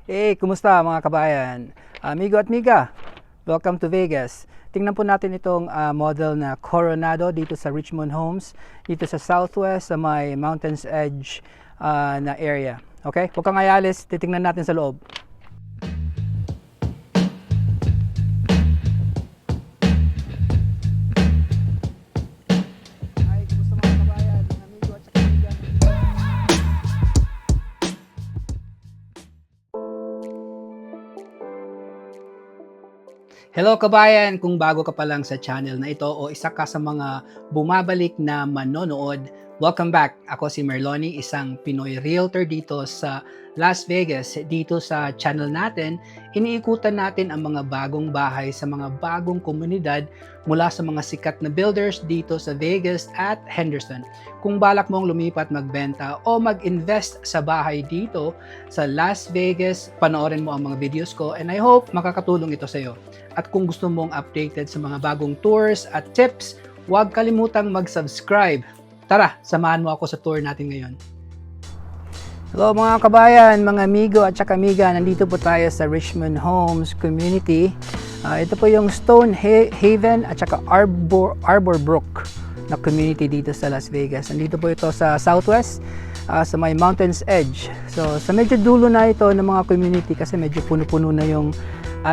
Hey, kumusta mga kabayan? Amigo at miga, welcome to Vegas. Tingnan po natin itong model na Coronado dito sa Richmond Homes, dito sa Southwest, sa may Mountains Edge na area. Okay? Huwag kang ayalis, titingnan natin sa loob. Hi, kumusta mga kabayan, mga amigo at saka miga? Hello kabayan! Kung bago ka pa lang sa channel na ito o isa ka sa mga bumabalik na manonood, welcome back! Ako si Merloni, isang Pinoy Realtor dito sa Las Vegas. Dito sa channel natin, iniikutan natin ang mga bagong bahay sa mga bagong komunidad mula sa mga sikat na builders dito sa Vegas at Henderson. Kung balak mong lumipat magbenta o mag-invest sa bahay dito sa Las Vegas, panoorin mo ang mga videos ko and I hope makakatulong ito sa iyo. At kung gusto mong updated sa mga bagong tours at tips, huwag kalimutang mag-subscribe. Tara, samahan mo ako sa tour natin ngayon. Hello mga kabayan, mga amigo at saka amiga, nandito po tayo sa Richmond Homes Community. Ito po yung Stone Haven at saka Arbor Brook na community dito sa Las Vegas. Nandito po ito sa Southwest, sa may Mountains Edge. So sa medyo dulo na ito ng mga community kasi medyo puno-puno na yung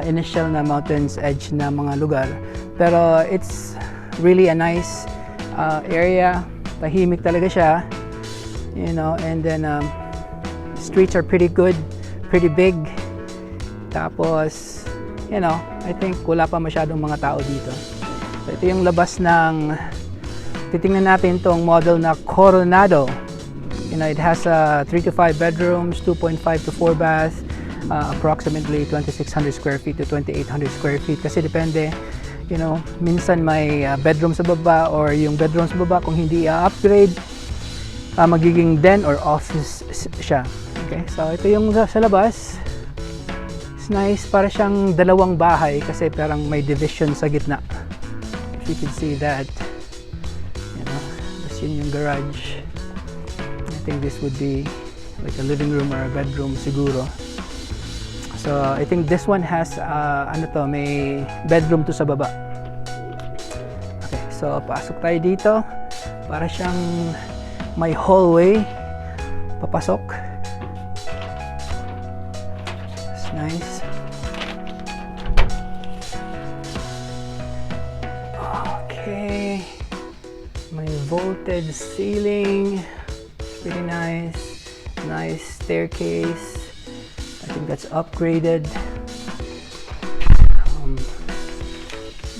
initial na Mountains Edge na mga lugar. Pero it's really a nice area. Tahimik talaga siya. You know, and then streets are pretty good, pretty big. Tapos, you know, I think wala pa masyadong mga tao dito. So ito yung labas ng, titingnan natin itong model na Coronado. You know, it has 3 to 5 bedrooms, 2.5 to 4 bath, approximately 2,600 square feet to 2,800 square feet. Kasi depende, you know, minsan may bedroom sa baba or yung bedroom sa baba kung hindi i-upgrade, magiging den or office siya. Okay, so ito yung sa labas. It's nice, para siyang dalawang bahay kasi parang may division sa gitna. If you can see that, you know, tapos yun yung garage. I think this would be like a living room or a bedroom siguro. So I think this one has ano to, may bedroom to sa baba. Okay, so pasok tayo dito. Para siyang may hallway papasok. It's nice. Okay, may vaulted ceiling. Pretty nice. Nice staircase. I think that's upgraded.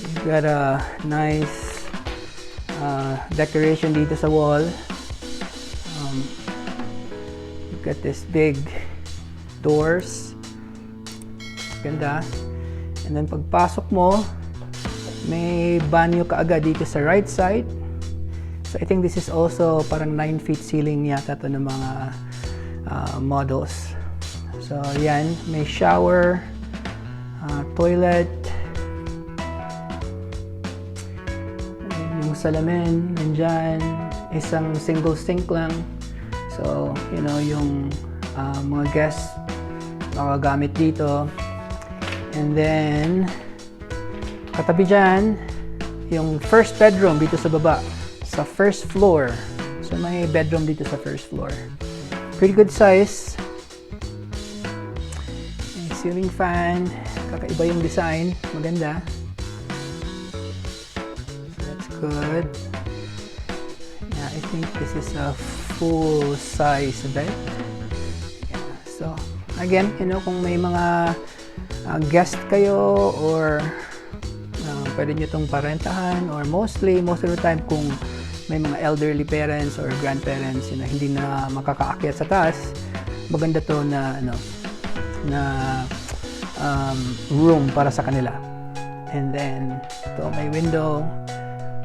You've got a nice decoration dito sa wall. You've got this big doors. Ganda. And then pagpasok mo, may banyo kaagad dito sa right side. So I think this is also parang 9 feet ceiling yata to ng mga models. So yan, may shower, toilet, yung salamin nandyan, isang single sink lang. So you know, yung mga guests makagamit dito. And then katabi dyan yung first bedroom dito sa baba, sa first floor. So may bedroom dito sa first floor, pretty good size. Ceiling fan, kakaiba yung design, maganda. So that's good. Yeah, I think this is a full size bed. Yeah, so again, you know, kung may mga guest kayo or pwede nyo itong parentahan, or most of the time kung may mga elderly parents or grandparents, you know, hindi na makakaakyat sa taas, maganda to na ano, na room para sa kanila. And then ito may window,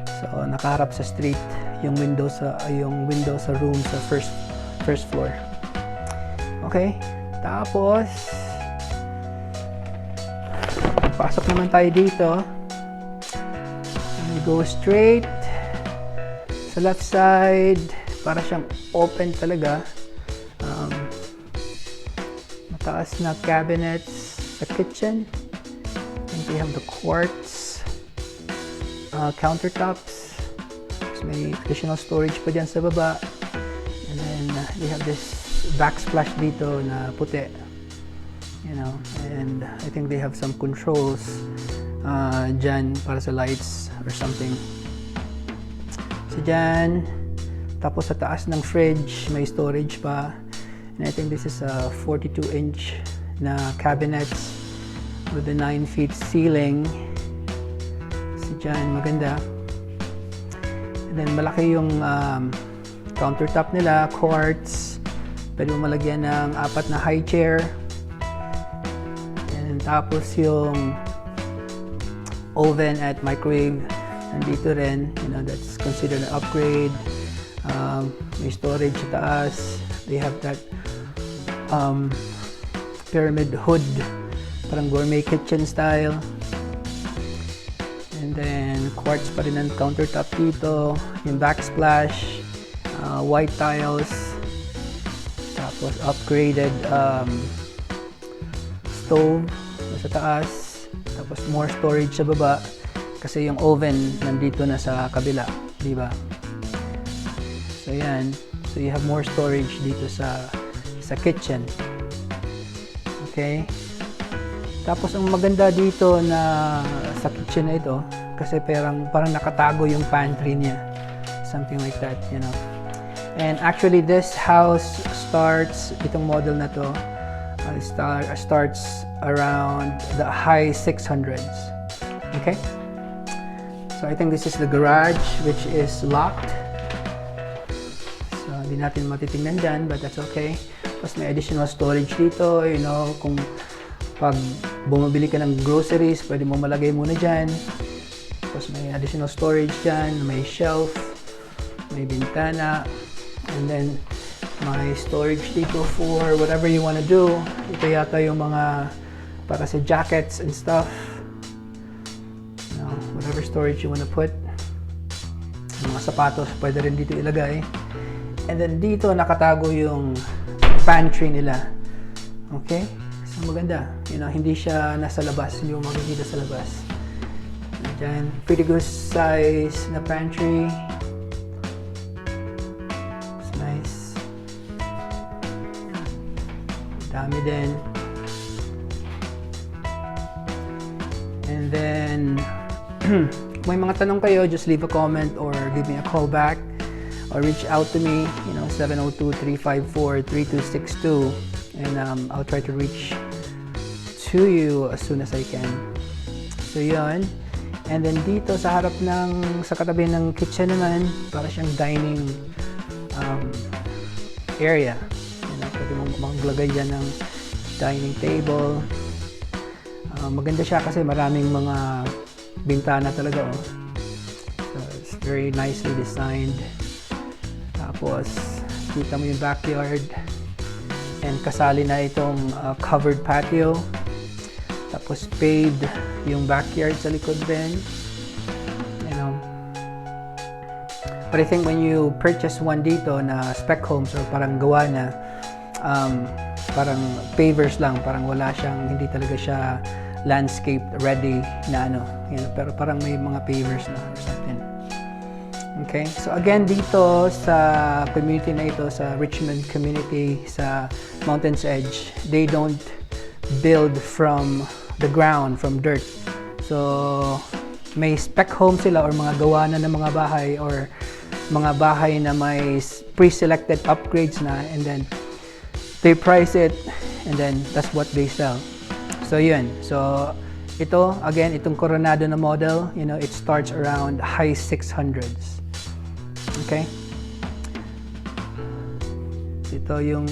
so nakaharap sa street yung window sa room sa first floor. Okay, tapos pasok naman tayo dito. And go straight sa left side, para siyang open talaga. taas na cabinets sa kitchen. And they have the quartz countertops. So may additional storage pa dyan sa baba. And then they have this backsplash dito na puti. You know, and I think they have some controls dyan para sa lights or something. So dyan, tapos sa taas ng fridge, may storage pa. And I think this is a 42-inch na cabinets with a 9 feet ceiling. So dyan, maganda. And then malaki yung countertop nila, quartz. Pwede mo malagyan ng 4 na high chair. And tapos yung oven at microwave nandito rin, you know, that's considered an upgrade. May storage sa taas. They have that pyramid hood, parang gourmet kitchen style. And then quartz pa rin ang countertop dito, yung backsplash, white tiles, tapos upgraded stove sa taas, tapos more storage sa baba kasi yung oven nandito na sa kabila, di ba? So yan, so you have more storage dito sa kitchen. Okay? Tapos ang maganda dito na sa kitchen na ito kasi parang nakatago yung pantry niya. Something like that, you know. And actually this house starts, itong model na to, starts around the high 600s. Okay? So I think this is the garage which is locked. So hindi natin matitingnan dyan, but that's okay. Tapos may additional storage dito, you know, kung pag bumabili ka ng groceries, pwede mo malagay muna dyan. Tapos may additional storage dyan, may shelf, may bintana, and then may storage dito for whatever you want to do. Ito yata yung mga para sa jackets and stuff. You know, whatever storage you want to put. Yung mga sapatos, pwede rin dito ilagay. And then dito nakatago yung pantry nila. Okay? So maganda. You know, hindi siya nasa labas, hindi mo makikita sa labas. Diyan, pretty good size na pantry. It's nice. Dami din. And then, kung may mga tanong kayo, just leave a comment or give me a call back. Or reach out to me, you know, 702-354-3262, and I'll try to reach to you as soon as I can. So yun. And then dito sa harap sa katabi ng kitchen naman, para siyang dining area. You know, pwede mong maglagay dyan ng dining table. Maganda siya kasi maraming mga bintana talaga. Oh. So it's very nicely designed. Tapos, kita mo yung backyard and kasali na itong covered patio. Tapos, paved yung backyard sa likod din. You know. But I think when you purchase one dito na spec homes or parang gawa na, parang pavers lang, parang wala siyang, hindi talaga siya landscape ready na ano. You know, pero parang may mga pavers na or something. Okay, so again dito sa community na ito, sa Richmond community sa Mountains Edge, they don't build from the ground, from dirt. So may spec home sila or mga gawa na ng mga bahay or mga bahay na may pre-selected upgrades na, and then they price it and then that's what they sell. So yun, so ito again, itong Coronado na model, you know, it starts around high 600s. Okay. Ito yung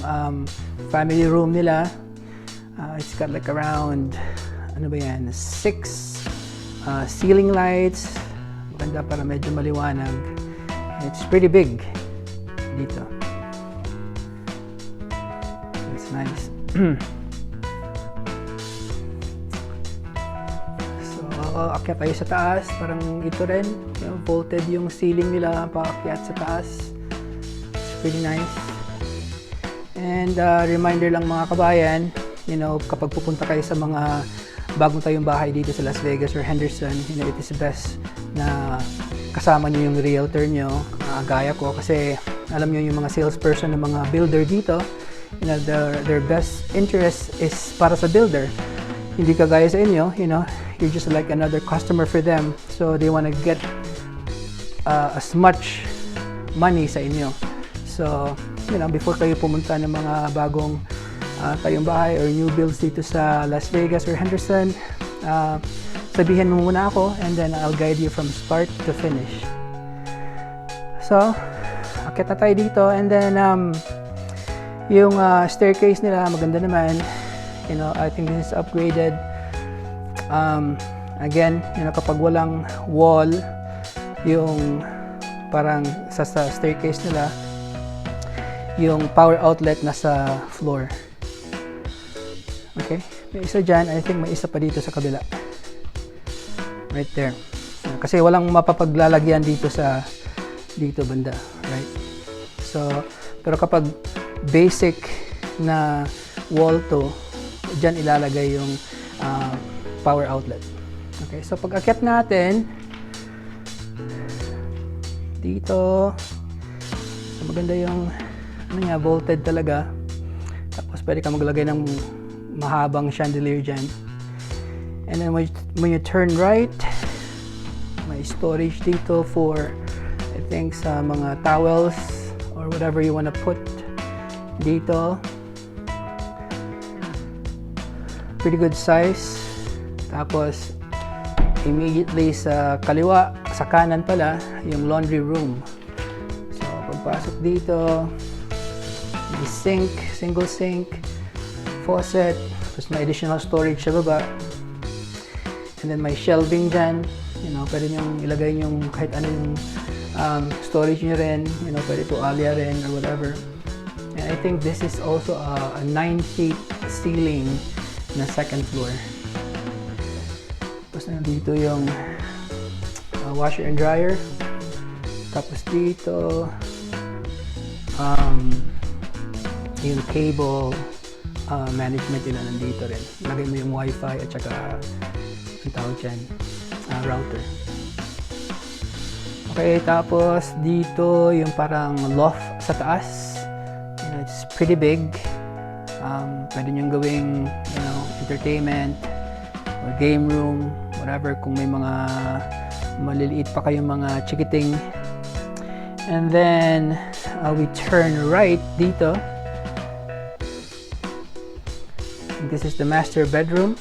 family room nila. It's got like around, ano ba yan, 6 ceiling lights. Maganda para medyo maliwanag. It's pretty big dito. It's nice. Akyat tayo sa taas, parang ito rin, you know, vaulted yung ceiling nila, paakyat sa taas. It's pretty nice. And reminder lang mga kabayan, kapag pupunta kayo sa mga bagong tayong bahay dito sa Las Vegas or Henderson, it is best na kasama niyo yung realtor niyo, gaya ko, kasi alam niyo yung mga salesperson ng mga builder dito, their best interest is para sa builder. Hindi kagaya sa inyo, you're just like another customer for them. So they want to get as much money sa inyo. So, before kayo pumunta ng mga bagong tayong bahay or new builds dito sa Las Vegas or Henderson, sabihin mo muna ako and then I'll guide you from start to finish. So, akit na tayo dito, and then yung staircase nila maganda naman. I think this is upgraded. Again, kapag walang wall, yung parang sa staircase nila, yung power outlet nasa floor. Okay, may isa dyan. I think may isa pa dito sa kabila, right there, kasi walang mapapaglalagyan dito banda, right? So, pero kapag basic na wall to, dyan ilalagay yung power outlet. Okay, so pag akyat natin dito, so maganda yung vaulted talaga. Tapos pwede ka maglagay ng mahabang chandelier dyan. And then when you turn right, may storage dito for, I think, sa mga towels or whatever you want to put dito. Pretty good size. Tapos immediately sa kaliwa, sa kanan pala, yung laundry room. So pagpasok dito, may sink, single sink, faucet, tapos may additional storage sa baba, and then may shelving dyan. Pwede nyo ilagay yung kahit anong storage nyo rin, pwede tuwalya rin or whatever. And I think this is also a 9 feet ceiling na second floor. Tapos nandito yung washer and dryer. Tapos dito yung cable management nila nandito rin. Lagay mo yung wifi at saka ang tawag dyan, router. Okay, tapos dito yung parang loft sa taas. It's pretty big. Pwede nyo gawing entertainment or game room, whatever, kung may mga maliliit pa kayong mga chikiting. And then we turn right dito. This is the master bedroom.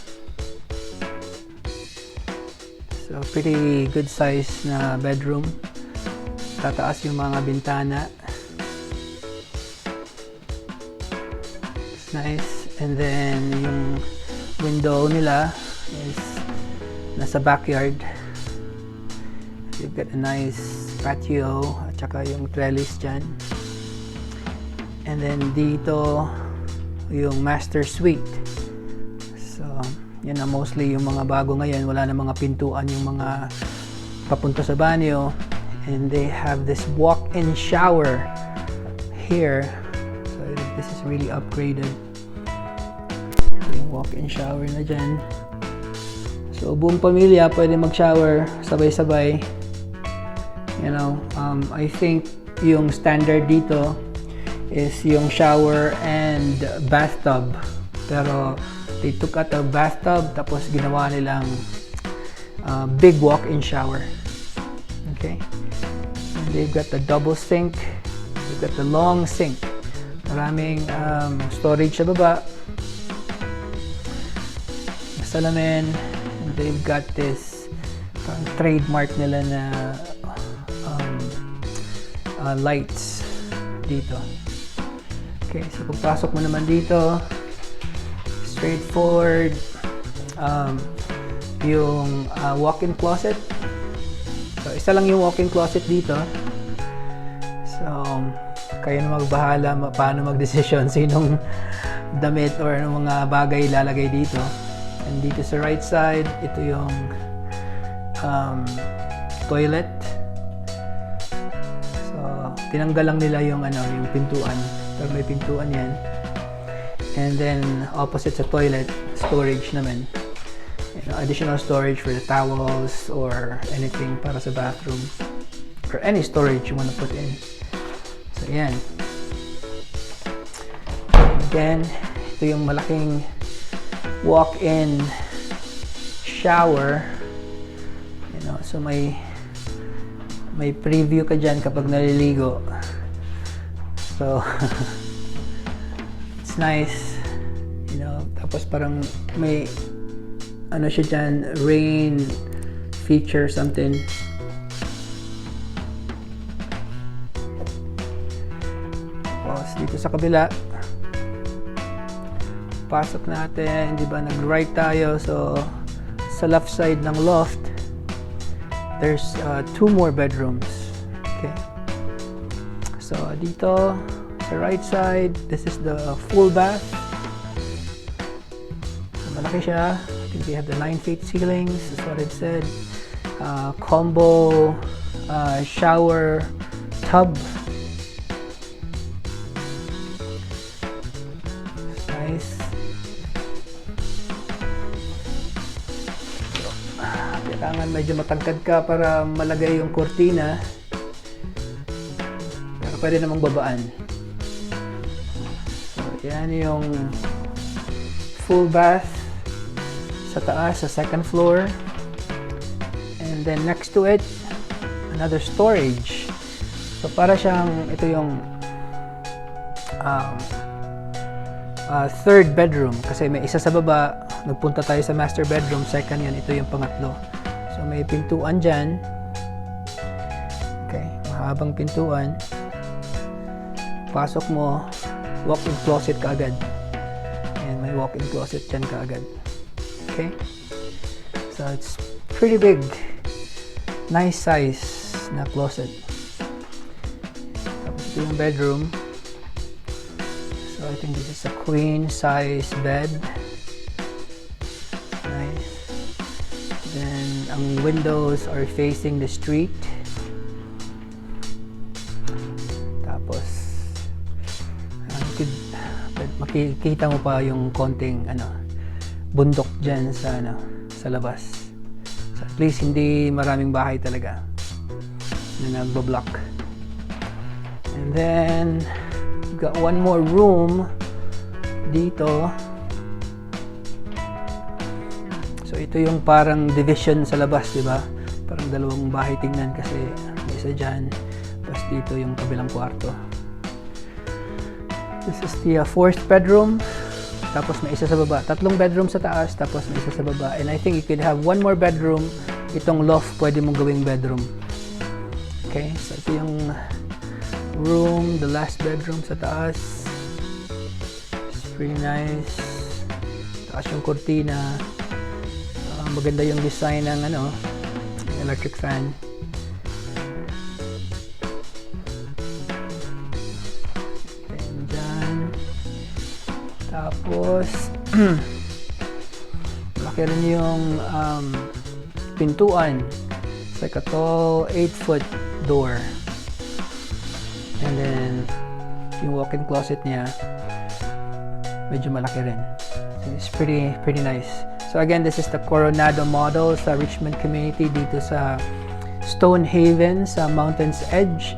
So pretty good size na bedroom. Tataas yung mga bintana. It's nice. And then yung window nila is nasa backyard. You've got a nice patio at saka yung trellis dyan. And then dito yung master suite. So yan na mostly yung mga bago ngayon. Wala na mga pintuan yung mga papunta sa banyo. And they have this walk-in shower here. So this is really upgraded. Walk-in shower na dyan. So buong pamilya pwede mag-shower sabay-sabay. I think yung standard dito is yung shower and bathtub. Pero they took out the bathtub tapos ginawa nilang big walk-in shower. Okay? And they've got the double sink. They've got the long sink. Maraming storage sa baba. Salamin, and they've got this trademark nila na lights dito. Okay, so pagpasok mo naman dito, straightforward, yung walk-in closet. So isa lang yung walk-in closet dito. So kayo na magbahala paano magdesisyon sinong damit or anong mga bagay ilalagay dito. And dito sa right side, ito yung toilet. So tinanggal lang nila yung yung pintuan, pero may pintuan yan. And then opposite sa toilet, storage naman. Additional storage for the towels or anything para sa bathroom. Or any storage you want to put in. So, yan. Again, ito yung malaking walk-in shower. So may preview ka dyan kapag naliligo. So, it's nice. Tapos parang may siya dyan, rain feature something. Tapos dito sa kabila, pasok natin, di ba, nag-right tayo. So sa left side ng loft, there's 2 more bedrooms. Okay. So dito sa right side, this is the full bath. So malaki siya. I think we have the 9-feet ceilings, that's what it said. Combo shower tub. Nice. Kailangan medyo matangkad ka para malagay yung kurtina. Pero pwede namang babaan. So, yan yung full bath sa taas, sa second floor. And then next to it, another storage. So para siyang, ito yung third bedroom. Kasi may isa sa baba, nagpunta tayo sa master bedroom, second yan, ito yung pangatlo. So may pintuan dyan. Okay, mahabang pintuan. Pasok mo, walk-in closet ka agad. And may walk-in closet dyan ka agad. Okay, so it's pretty big, nice size na closet. Tapos ito yung bedroom. So I think this is a queen size bed. Nice. Then ang windows are facing the street. Tapos makikita mo pa yung konting bundok dyan sa sa labas. So at least hindi maraming bahay talaga na nagbo-block. And then we've got one more room dito. So ito yung parang division sa labas, di ba? Parang dalawang bahay tingnan kasi may isa dyan. Tapos dito yung kabilang kwarto. This is the fourth bedroom. Tapos may isa sa baba. 3 bedroom sa taas, tapos may isa sa baba. And I think you could have one more bedroom. Itong loft, pwede mong gawing bedroom. Okay, so ito yung room, the last bedroom sa taas. It's pretty nice. Taas yung kurtina. Maganda yung design ng electric fan. Tapos malaki rin yung pintuan. It's like a tall 8-foot door. And then yung walk-in closet niya medyo malaki rin. So it's pretty nice. So again, this is the Coronado model sa Richmond community dito sa Stonehaven sa Mountain's Edge.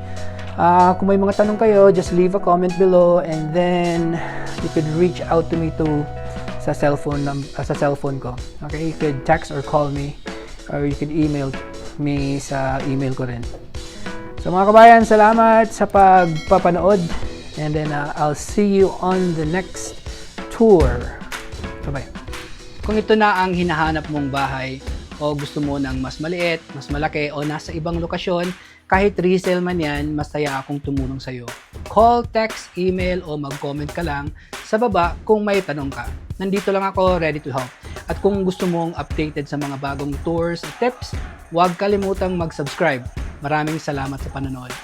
Kung may mga tanong kayo, just leave a comment below and then you could reach out to me sa cellphone ko. Okay, you could text or call me or you could email me sa email ko rin. So mga kabayan, salamat sa pagpapanood and then I'll see you on the next tour. Bye-bye. Kung ito na ang hinahanap mong bahay o gusto mo ng mas maliit, mas malaki o nasa ibang lokasyon, kahit resale man yan, masaya akong tumulong sa'yo. Call, text, email o mag-comment ka lang sa baba kung may tanong ka. Nandito lang ako, ready to help. At kung gusto mong updated sa mga bagong tours at tips, huwag kalimutang mag-subscribe. Maraming salamat sa panonood.